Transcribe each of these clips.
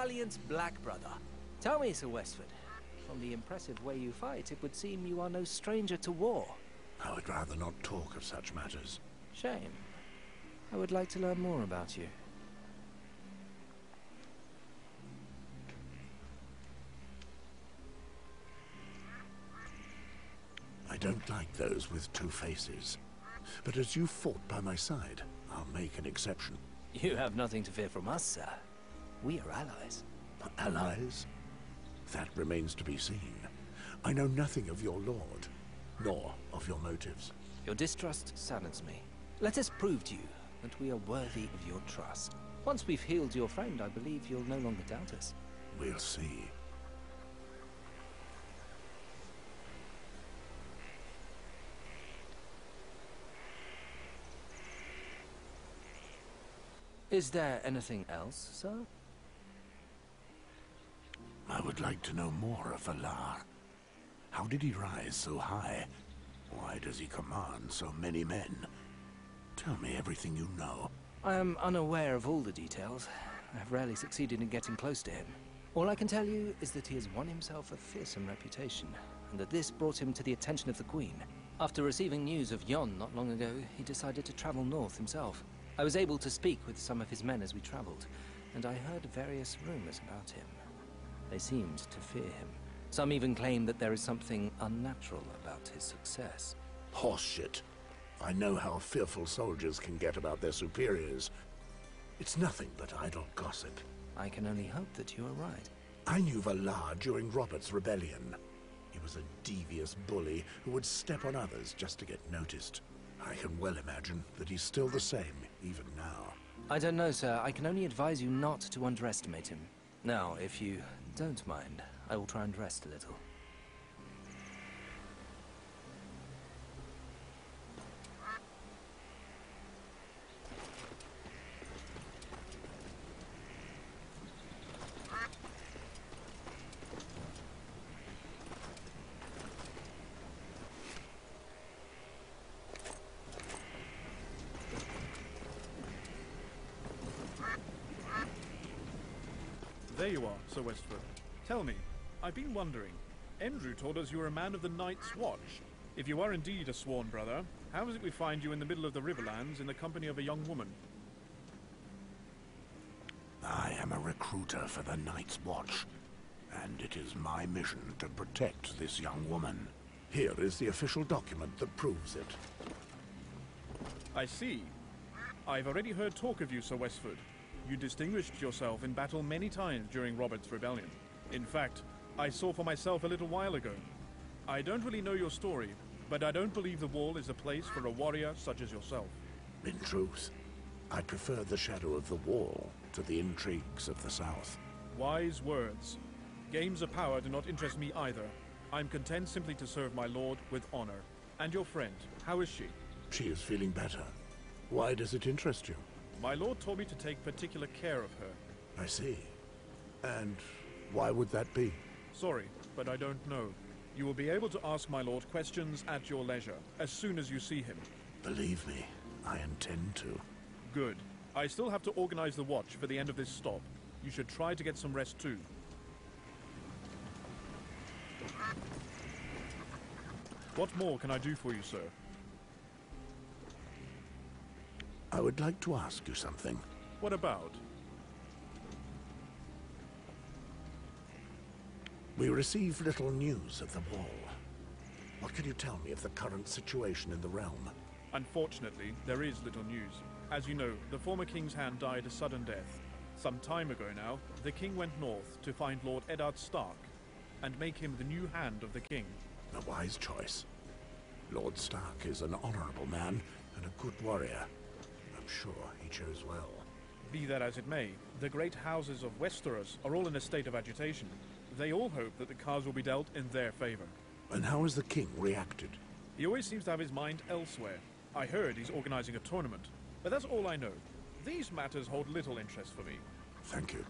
valiant black brother. Tell me, Sir Westford, from the impressive way you fight, it would seem you are no stranger to war. I would rather not talk of such matters. Shame. I would like to learn more about you. I don't like those with two faces. But as you fought by my side, I'll make an exception. You have nothing to fear from us, sir. We are allies. Allies? That remains to be seen. I know nothing of your lord, nor of your motives. Your distrust saddens me. Let us prove to you that we are worthy of your trust. Once we've healed your friend, I believe you'll no longer doubt us. We'll see. Is there anything else, sir? I would like to know more of Valar. How did he rise so high? Why does he command so many men? Tell me everything you know. I am unaware of all the details. I have rarely succeeded in getting close to him. All I can tell you is that he has won himself a fearsome reputation, and that this brought him to the attention of the Queen. After receiving news of Yon not long ago, he decided to travel north himself. I was able to speak with some of his men as we traveled, and I heard various rumors about him. They seemed to fear him. Some even claim that there is something unnatural about his success. Horseshit. I know how fearful soldiers can get about their superiors. It's nothing but idle gossip. I can only hope that you are right. I knew Valar during Robert's rebellion. He was a devious bully who would step on others just to get noticed. I can well imagine that he's still the same, even now. I don't know, sir. I can only advise you not to underestimate him. Now, if you don't mind, I will try and rest a little. There you are, Sir Westford. Tell me, I've been wondering. Andrew told us you were a man of the Night's Watch. If you are indeed a sworn brother, how is it we find you in the middle of the Riverlands in the company of a young woman? I am a recruiter for the Night's Watch, and it is my mission to protect this young woman. Here is the official document that proves it. I see. I've already heard talk of you, Sir Westford. You distinguished yourself in battle many times during Robert's rebellion. In fact, I saw for myself a little while ago. I don't really know your story, but I don't believe the Wall is a place for a warrior such as yourself. In truth, I prefer the shadow of the Wall to the intrigues of the South. Wise words. Games of power do not interest me either. I'm content simply to serve my lord with honor. And your friend, how is she? She is feeling better. Why does it interest you? My lord told me to take particular care of her. I see. And why would that be? Sorry, but I don't know. You will be able to ask my lord questions at your leisure, as soon as you see him. Believe me, I intend to. Good. I still have to organize the watch for the end of this stop. You should try to get some rest too. What more can I do for you, sir? I would like to ask you something. What about? We receive little news of the Wall. What can you tell me of the current situation in the realm? Unfortunately, there is little news. As you know, the former king's hand died a sudden death. Some time ago now, the king went north to find Lord Eddard Stark and make him the new hand of the king. A wise choice. Lord Stark is an honorable man and a good warrior. I'm sure he chose well. Be that as it may, the great houses of Westeros are all in a state of agitation. They all hope that the cards will be dealt in their favor. And how has the king reacted? He always seems to have his mind elsewhere. I heard he's organizing a tournament, but that's all I know. These matters hold little interest for me. Thank you.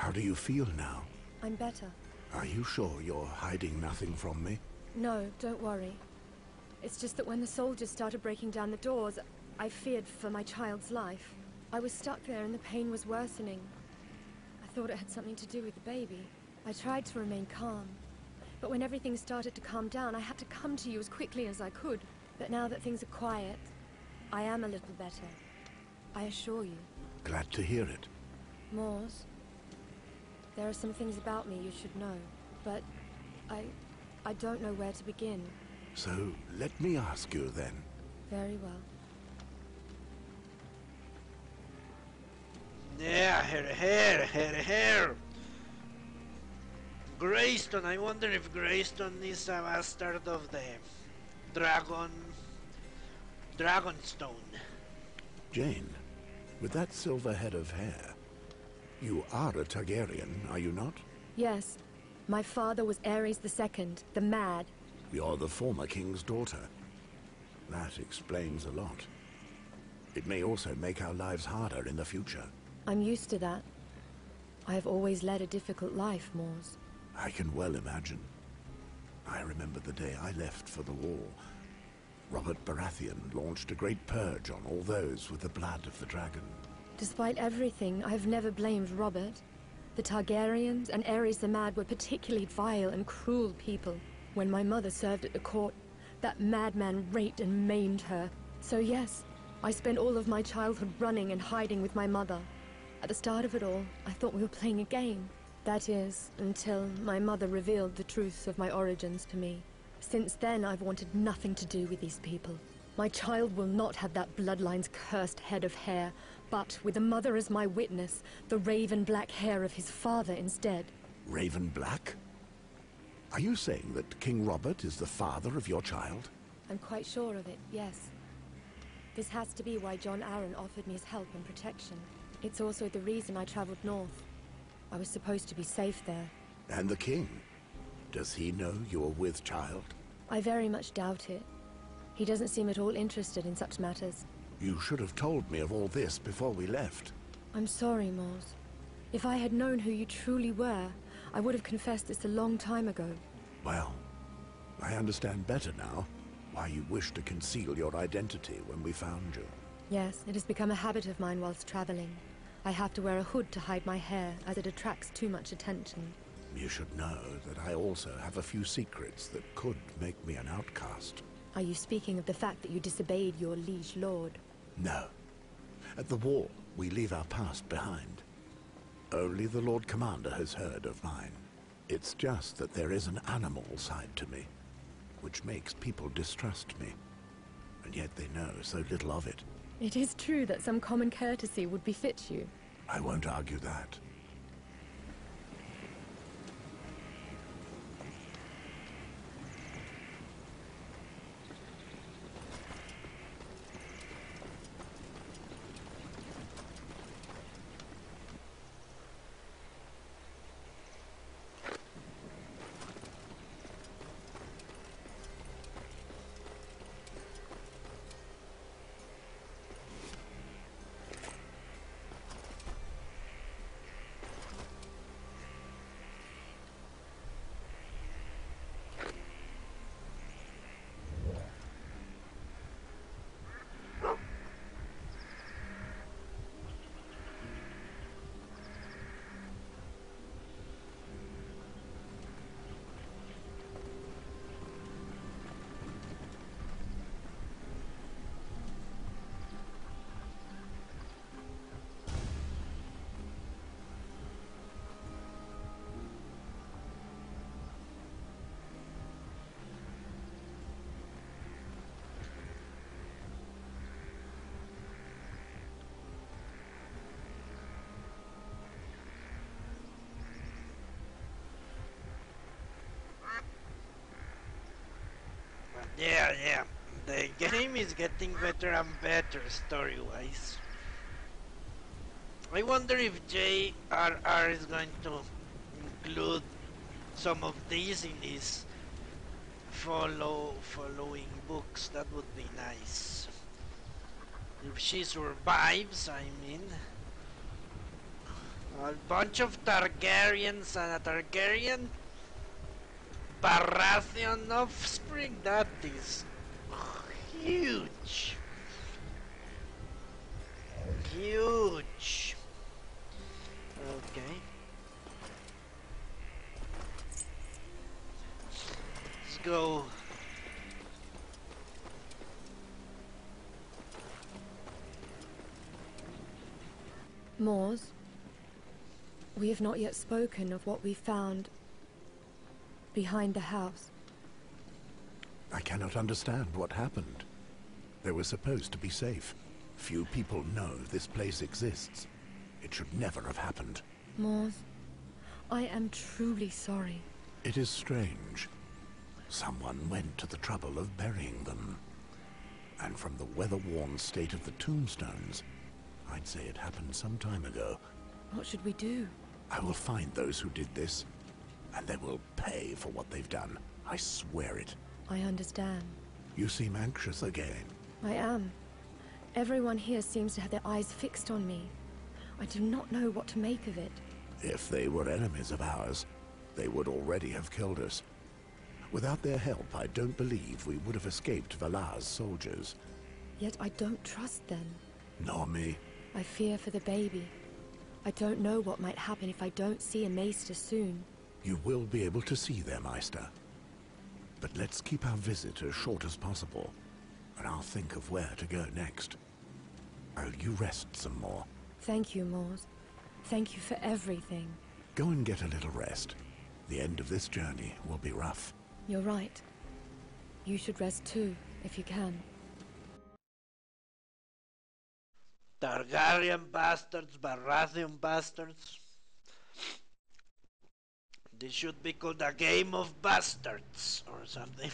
How do you feel now? I'm better. Are you sure you're hiding nothing from me? No, don't worry. It's just that when the soldiers started breaking down the doors, I feared for my child's life. I was stuck there and the pain was worsening. I thought it had something to do with the baby. I tried to remain calm. But when everything started to calm down, I had to come to you as quickly as I could. But now that things are quiet, I am a little better. I assure you. Glad to hear it. Mors, there are some things about me you should know, but I don't know where to begin. So, let me ask you then. Very well. Yeah, here. Greystone, I wonder if Greystone is a bastard of the Dragonstone. Jane, with that silver head of hair, you are a Targaryen, are you not? Yes. My father was Ares II, the Mad. You're the former king's daughter. That explains a lot. It may also make our lives harder in the future. I'm used to that. I have always led a difficult life, Mors. I can well imagine. I remember the day I left for the war. Robert Baratheon launched a great purge on all those with the blood of the dragon. Despite everything, I've never blamed Robert. The Targaryens and Ares the Mad were particularly vile and cruel people. When my mother served at the court, that madman raped and maimed her. So yes, I spent all of my childhood running and hiding with my mother. At the start of it all, I thought we were playing a game. That is, until my mother revealed the truth of my origins to me. Since then, I've wanted nothing to do with these people. My child will not have that bloodline's cursed head of hair, but with a mother as my witness, the raven black hair of his father instead. Raven Black? Are you saying that King Robert is the father of your child? I'm quite sure of it, yes. This has to be why John Arryn offered me his help and protection. It's also the reason I traveled north. I was supposed to be safe there. And the king? Does he know you're with child? I very much doubt it. He doesn't seem at all interested in such matters. You should have told me of all this before we left. I'm sorry, Mors. If I had known who you truly were, I would have confessed this a long time ago. Well, I understand better now why you wished to conceal your identity when we found you. Yes, it has become a habit of mine whilst traveling. I have to wear a hood to hide my hair, as it attracts too much attention. You should know that I also have a few secrets that could make me an outcast. Are you speaking of the fact that you disobeyed your liege lord? No. At the war, we leave our past behind. Only the Lord Commander has heard of mine. It's just that there is an animal side to me, which makes people distrust me. And yet they know so little of it. It is true that some common courtesy would befit you. I won't argue that. Yeah. The game is getting better and better story-wise. I wonder if J.R.R. is going to include some of these in his following books. That would be nice. If she survives, I mean. A bunch of Targaryens and a Targaryen Baratheon offspring. That is huge. Huge. Okay. Let's go. Mors, we have not yet spoken of what we found behind the house. I cannot understand what happened. They were supposed to be safe. Few people know this place exists. It should never have happened. Mors, I am truly sorry. It is strange. Someone went to the trouble of burying them. And from the weather-worn state of the tombstones, I'd say it happened some time ago. What should we do? I will find those who did this, and they will pay for what they've done. I swear it. I understand. You seem anxious again. I am. Everyone here seems to have their eyes fixed on me. I do not know what to make of it. If they were enemies of ours, they would already have killed us. Without their help, I don't believe we would have escaped Valar's soldiers. Yet I don't trust them. Nor me. I fear for the baby. I don't know what might happen if I don't see a maester soon. You will be able to see their Meister. But let's keep our visit as short as possible, and I'll think of where to go next. Oh, you rest some more. Thank you, Mors. Thank you for everything. Go and get a little rest. The end of this journey will be rough. You're right. You should rest too, if you can. Targaryen bastards, Baratheon bastards. This should be called a game of bastards or something.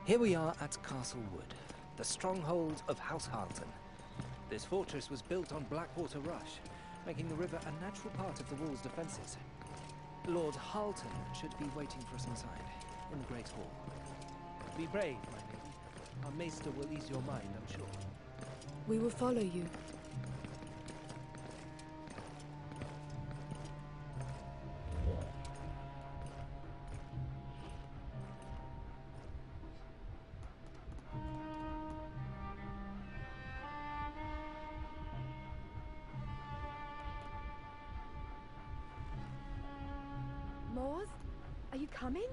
Here we are at Castlewood, the stronghold of House Harlton. This fortress was built on Blackwater Rush, making the river a natural part of the wall's defences. Lord Harlton should be waiting for us inside, in the Great Hall. Be brave, my lady. Our maester will ease your mind, I'm sure. We will follow you. Mors, are you coming?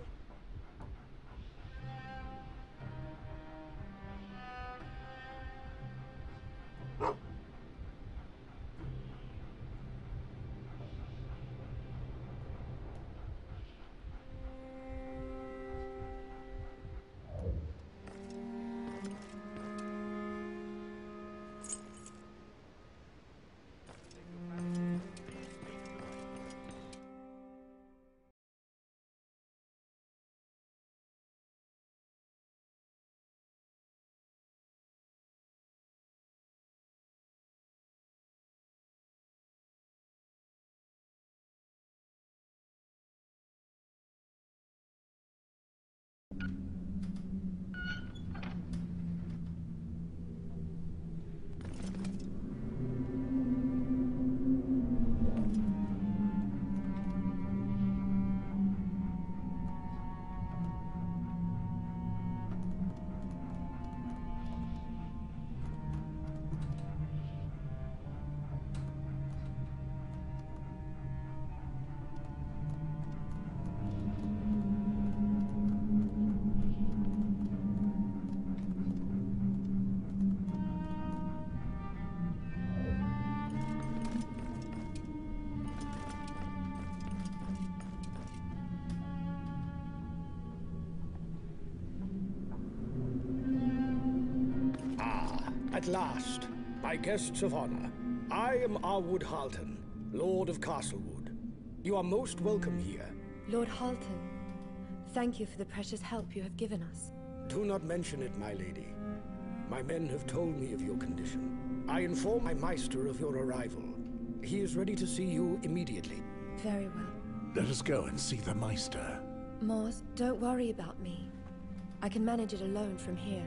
At last, my guests of honor, I am Arwood Harlton, Lord of Castlewood. You are most welcome here. Lord Harlton, thank you for the precious help you have given us. Do not mention it, my lady. My men have told me of your condition. I inform my Meister of your arrival. He is ready to see you immediately. Very well. Let us go and see the Meister. Mors, don't worry about me. I can manage it alone from here.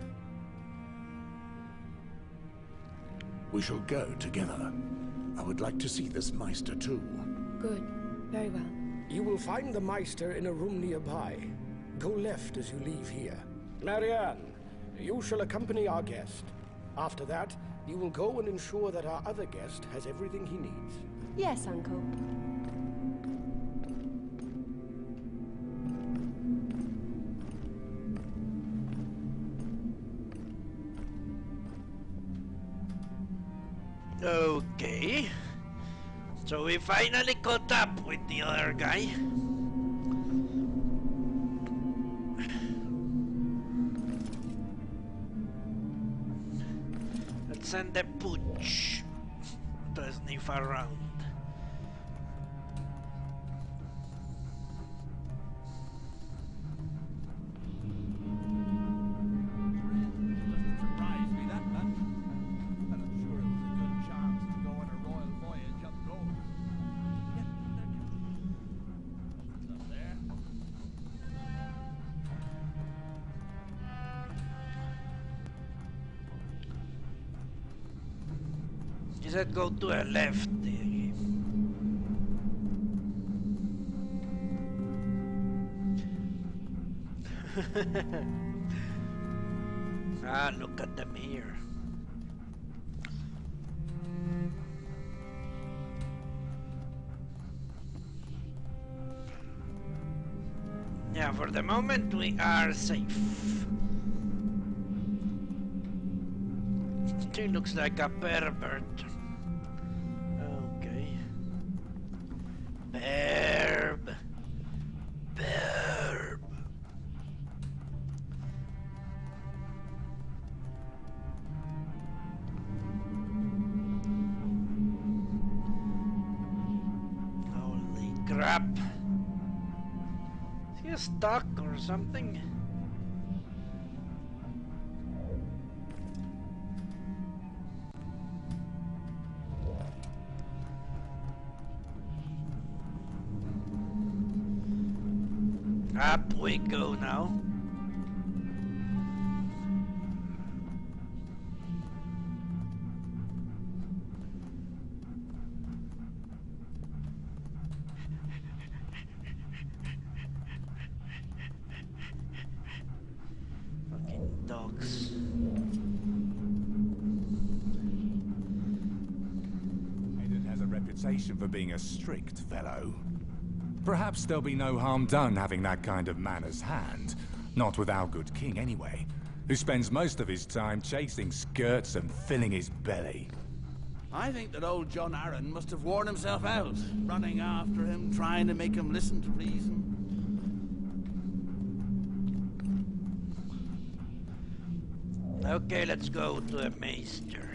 We shall go together. I would like to see this Meister too. Good. Very well. You will find the Meister in a room nearby. Go left as you leave here. Marianne, you shall accompany our guest. After that, you will go and ensure that our other guest has everything he needs. Yes, Uncle. Okay. So we finally caught up with the other guy. Let's send the pooch to sniff around. He said go to a left. Ah, look at them here. Yeah, for the moment we are safe. He looks like a pervert. Okay. Perb. Perb. Holy crap. Is he stuck or something? Up we go now. Fucking dogs. Hayden has a reputation for being a strict fellow. Perhaps there'll be no harm done having that kind of man as hand. Not with our good king, anyway, who spends most of his time chasing skirts and filling his belly. I think that old John Aaron must have worn himself out, running after him, trying to make him listen to reason. Okay, let's go to a maester.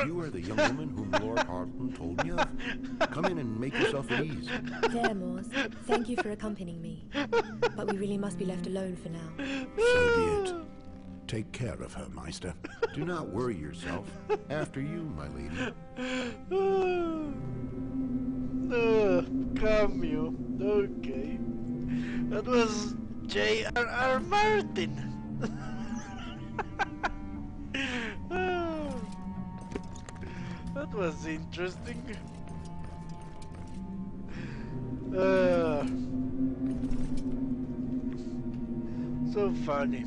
You are the young woman whom Lord Harleton told me of? Come in and make yourself at ease. There, Moors. Thank you for accompanying me. But we really must be left alone for now. So be it. Take care of her, Meister. Do not worry yourself. After you, my lady. Come you. Okay. That was J.R.R. Martin. That was interesting. So funny.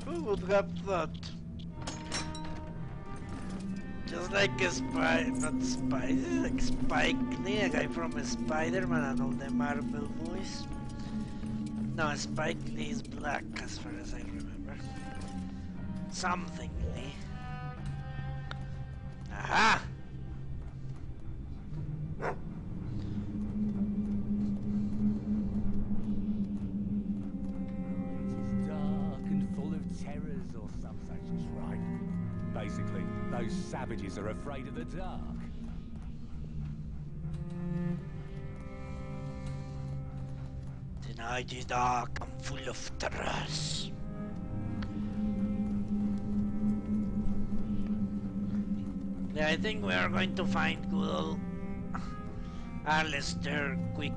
Who would have thought? Just like a not Spy, like Spike Lee, a guy from Spider-Man and all the Marvel boys. No, Spike Lee is black as far as I remember. Something Lee. Aha! It's dark and full of terrors or some such tripe. Basically, those savages are afraid of the dark. The night is dark and full of terrors. Yeah, I think we are going to find good old Alistair quick.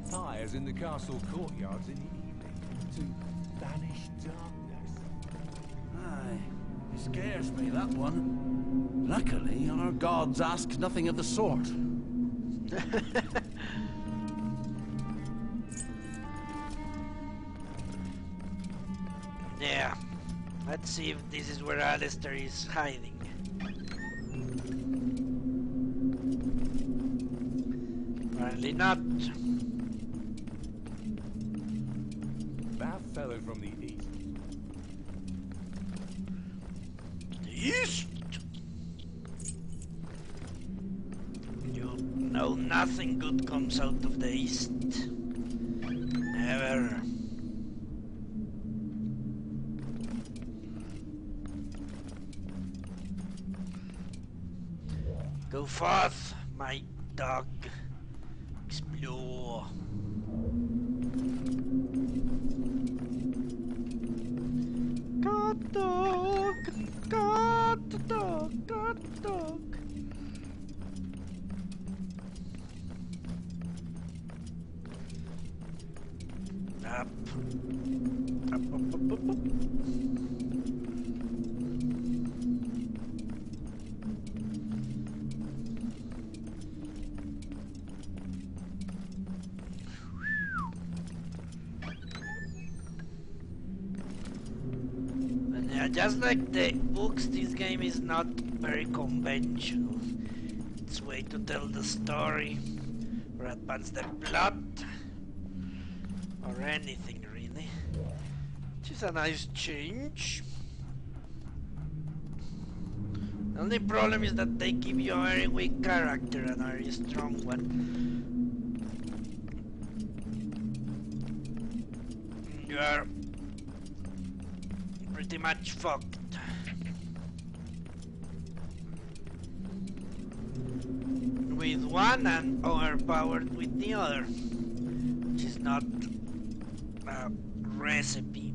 Fires in the castle courtyards in the evening to banish darkness. Aye, it scares me, that one. Luckily, our gods ask nothing of the sort. Yeah, let's see if this is where Alistair is hiding. Apparently not. That fellow from the east. The east? You know nothing good comes out of the east. Never. Go forth, my dog. Explore. God dog, God dog, God dog. Up. Up, up, up, up, up. Just like the books, this game is not very conventional. It's a way to tell the story, or advance the plot, or anything really. Which is a nice change. The only problem is that they give you a very weak character and a very strong one. You are pretty much fucked. With one and overpowered with the other, which is not a recipe.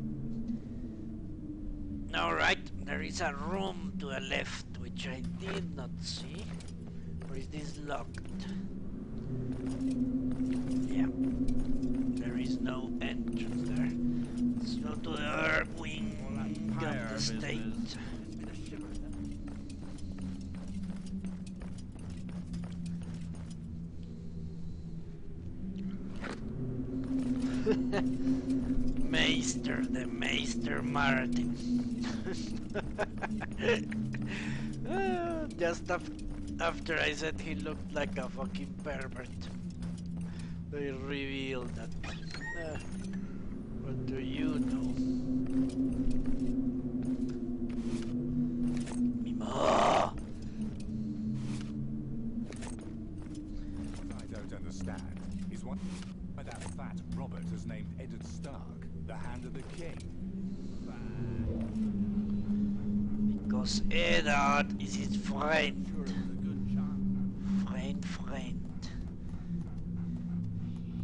Alright, there is a room to the left which I did not see. Or is this locked? Yeah, there is no entrance there. Let's go to the other wing of the state. Maester, the Maester Martin. Just after I said he looked like a fucking pervert, they revealed that. What do you know? Mima! What I don't understand is why that fat Robert has named Eddard Stark the Hand of the King. Because Eddard is his friend. Friend.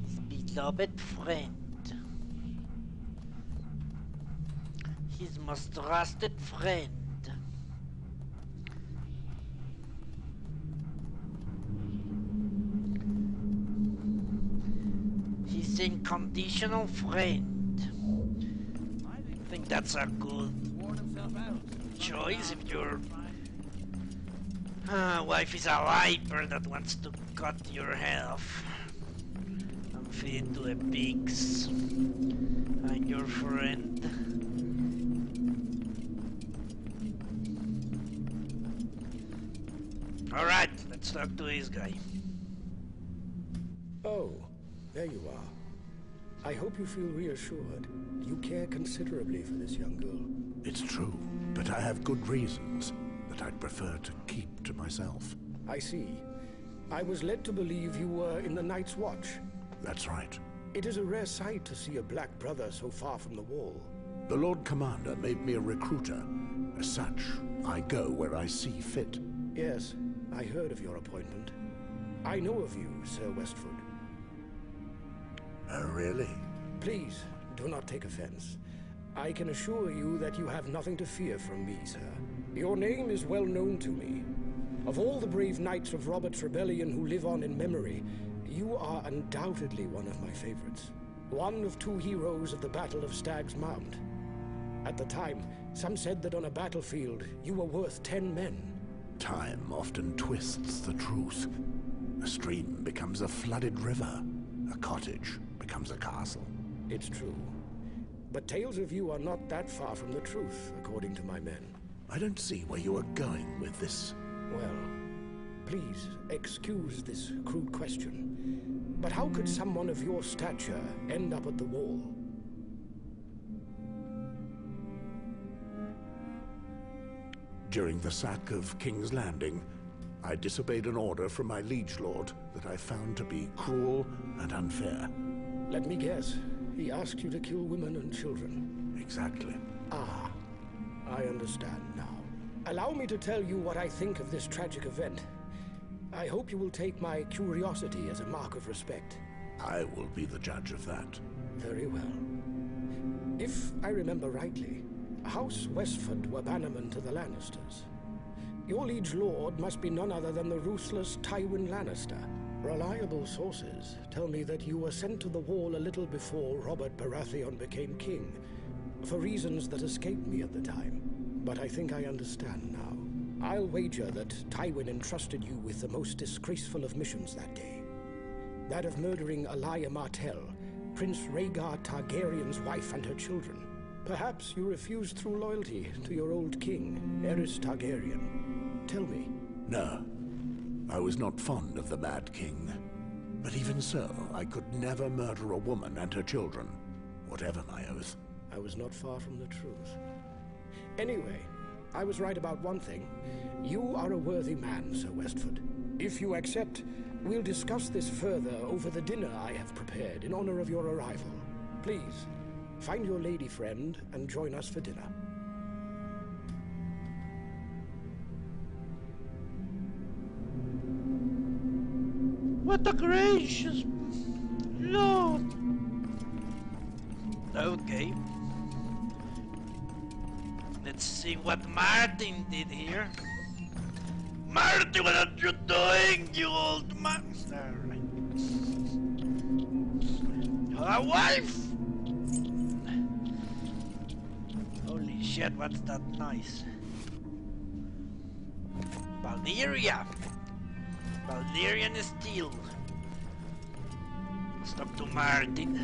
His beloved friend. His most trusted friend. His unconditional friend. I think that's a good choice if your wife is a viper that wants to cut your head off and feed to the pigs, and your friend. Alright, let's talk to this guy. Oh, there you are. I hope you feel reassured. You care considerably for this young girl. It's true, but I have good reasons that I'd prefer to keep to myself. I see. I was led to believe you were in the Night's Watch. That's right. It is a rare sight to see a black brother so far from the wall. The Lord Commander made me a recruiter. As such, I go where I see fit. Yes, I heard of your appointment. I know of you, Sir Westford. Oh, really? Please, do not take offense. I can assure you that you have nothing to fear from me, sir. Your name is well known to me. Of all the brave knights of Robert's Rebellion who live on in memory, you are undoubtedly one of my favorites. One of two heroes of the Battle of Stag's Mount. At the time, some said that on a battlefield, you were worth 10 men. Time often twists the truth. A stream becomes a flooded river. A cottage becomes a castle. It's true. But tales of you are not that far from the truth, according to my men. I don't see where you are going with this. Well, please, excuse this crude question. But how could someone of your stature end up at the wall? During the sack of King's Landing, I disobeyed an order from my liege lord that I found to be cruel and unfair. Let me guess. He asked you to kill women and children. Exactly. Ah, I understand now. Allow me to tell you what I think of this tragic event. I hope you will take my curiosity as a mark of respect. I will be the judge of that. Very well. If I remember rightly, House Westford were bannermen to the Lannisters. Your liege lord must be none other than the ruthless Tywin Lannister. Reliable sources tell me that you were sent to the wall a little before Robert Baratheon became king, for reasons that escaped me at the time. But I think I understand now. I'll wager that Tywin entrusted you with the most disgraceful of missions that day. That of murdering Alia Martell, Prince Rhaegar Targaryen's wife and her children. Perhaps you refused through loyalty to your old king, Aerys Targaryen. Tell me. No. I was not fond of the Mad King. But even so, I could never murder a woman and her children, whatever my oath. I was not far from the truth. Anyway, I was right about one thing. You are a worthy man, Sir Westford. If you accept, we'll discuss this further over the dinner I have prepared in honor of your arrival. Please, find your lady friend and join us for dinner. What a gracious Lord! Okay. Let's see what Martin did here. Martin, what are you doing, you old monster? A wife! Holy shit, what's that noise? Valyria! Valyrian steel. Let's talk to Martin.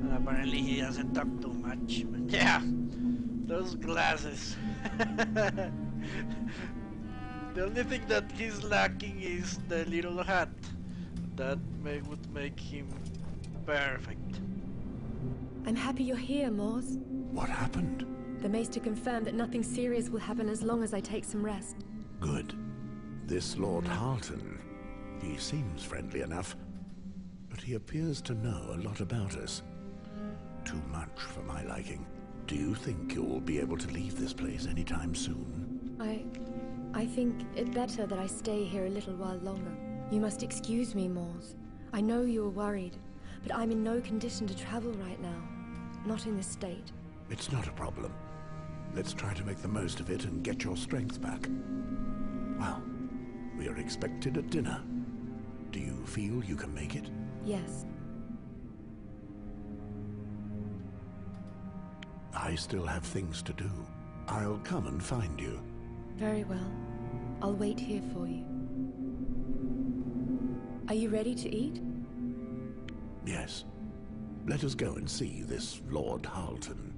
And apparently he doesn't talk too much. But yeah, those glasses. The only thing that he's lacking is the little hat. That would make him perfect. I'm happy you're here, Mors. What happened? The Maester confirmed that nothing serious will happen as long as I take some rest. Good. This Lord Harlton, he seems friendly enough, but he appears to know a lot about us. Too much for my liking. Do you think you'll be able to leave this place anytime soon? I think it better that I stay here a little while longer. You must excuse me, Mors. I know you're worried, but I'm in no condition to travel right now. Not in this state. It's not a problem. Let's try to make the most of it and get your strength back. Well, we are expected at dinner. Do you feel you can make it? Yes. I still have things to do. I'll come and find you. Very well. I'll wait here for you. Are you ready to eat? Yes. Let us go and see this Lord Harlton.